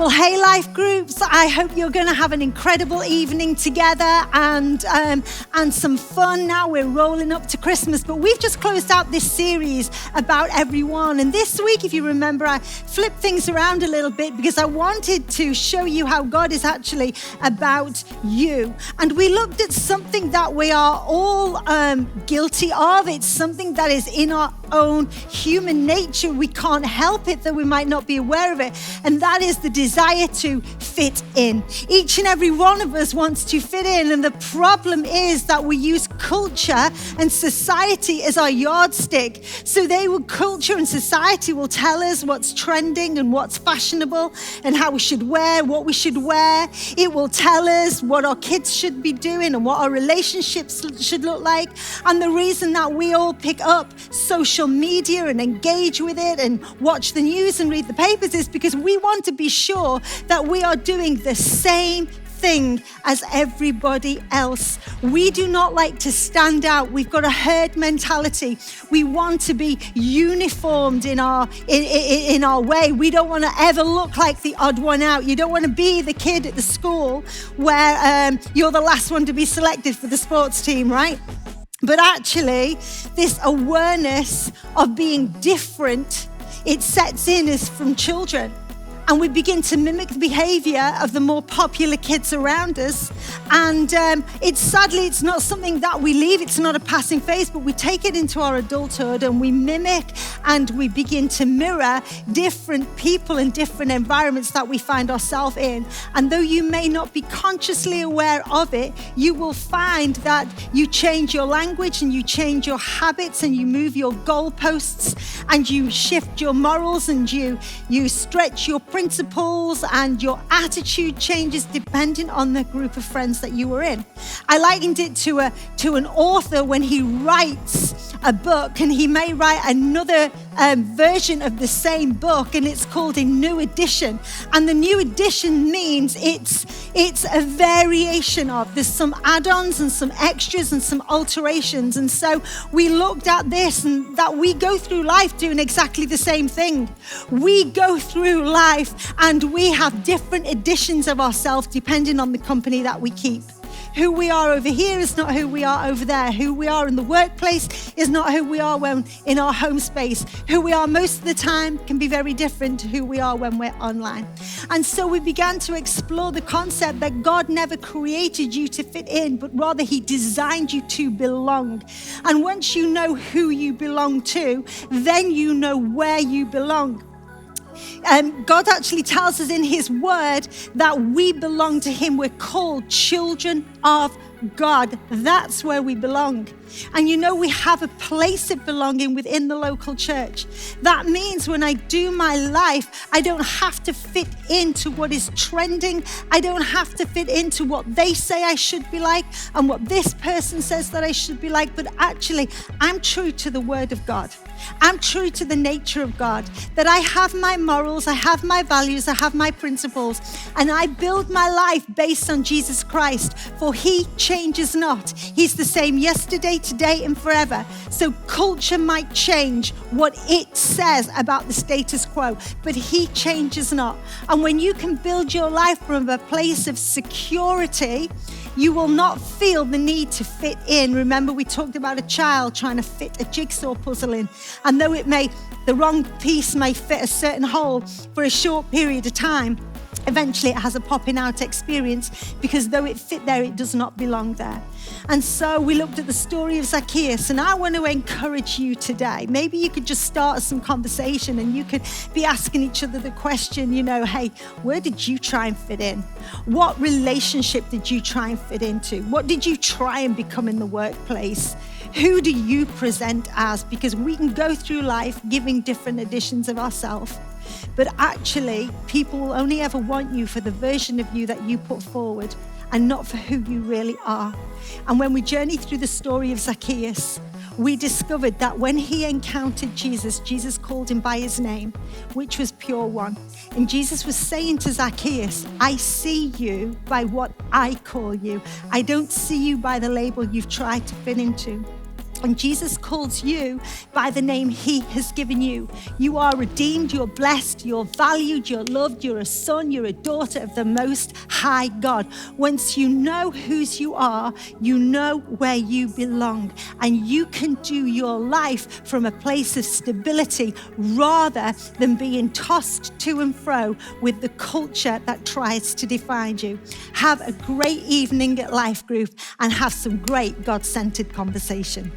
Well, hey, life groups, I hope you're going to have an incredible evening together and some fun. Now we're rolling up to Christmas, but we've just closed out this series about everyone. And this week, if you remember, I flipped things around a little bit because I wanted to show you how God is actually about you. And we looked at something that we are all guilty of. It's something that is in our own human nature. We can't help it, though we might not be aware of it. And that is the desire to fit in. Each and every one of us wants to fit in. And the problem is that we use culture and society as our yardstick. So culture and society will tell us what's trending and what's fashionable and how we should wear, what we should wear. It will tell us what our kids should be doing and what our relationships should look like. And the reason that we all pick up social media and engage with it and watch the news and read the papers is because we want to be sure that we are doing the same thing as everybody else. We do not like to stand out. We've got a herd mentality. We want to be uniformed in our way. We don't want to ever look like the odd one out. You don't want to be the kid at the school where you're the last one to be selected for the sports team, right? But actually, this awareness of being different, it sets in as from children. And we begin to mimic the behavior of the more popular kids around us. And it's not something that we leave. It's not a passing phase, but we take it into our adulthood and we mimic and we begin to mirror different people and different environments that we find ourselves in. And though you may not be consciously aware of it, you will find that you change your language and you change your habits and you move your goalposts and you shift your morals and you stretch your principles and your attitude changes depending on the group of friends that you were in. I likened it to an author when he writes a book, and he may write another version of the same book, and it's called a new edition. And the new edition means it's a variation of. There's some add-ons and some extras and some alterations. And so we looked at this and that we go through life doing exactly the same thing. We go through life and we have different editions of ourselves depending on the company that we keep. Who we are over here is not who we are over there. Who we are in the workplace is not who we are when in our home space. Who we are most of the time can be very different to who we are when we're online. And so we began to explore the concept that God never created you to fit in, but rather he designed you to belong. And once you know who you belong to, then you know where you belong. God actually tells us in his word that we belong to him. We're called children of God. That's where we belong. And we have a place of belonging within the local church. That means when I do my life, I don't have to fit into what is trending. I don't have to fit into what they say I should be like and what this person says that I should be like. But actually, I'm true to the word of God. I'm true to the nature of God, that I have my morals, I have my values, I have my principles, and I build my life based on Jesus Christ, for he changes not. He's the same yesterday, today, and forever. So culture might change what it says about the status quo, but he changes not. And when you can build your life from a place of security, you will not feel the need to fit in. Remember, we talked about a child trying to fit a jigsaw puzzle in. And though the wrong piece may fit a certain hole for a short period of time, eventually it has a popping out experience because though it fit there, it does not belong there. And so we looked at the story of Zacchaeus, and I want to encourage you today. Maybe you could just start some conversation and you could be asking each other the question, hey, where did you try and fit in? What relationship did you try and fit into? What did you try and become in the workplace? Who do you present as? Because we can go through life giving different editions of ourselves. But actually, people will only ever want you for the version of you that you put forward and not for who you really are. And when we journeyed through the story of Zacchaeus, we discovered that when he encountered Jesus, Jesus called him by his name, which was Pure One. And Jesus was saying to Zacchaeus, I see you by what I call you. I don't see you by the label you've tried to fit into. And Jesus calls you by the name he has given you. You are redeemed, you're blessed, you're valued, you're loved, you're a son, you're a daughter of the Most High God. Once you know whose you are, you know where you belong. And you can do your life from a place of stability rather than being tossed to and fro with the culture that tries to define you. Have a great evening at Life Group and have some great God-centered conversation.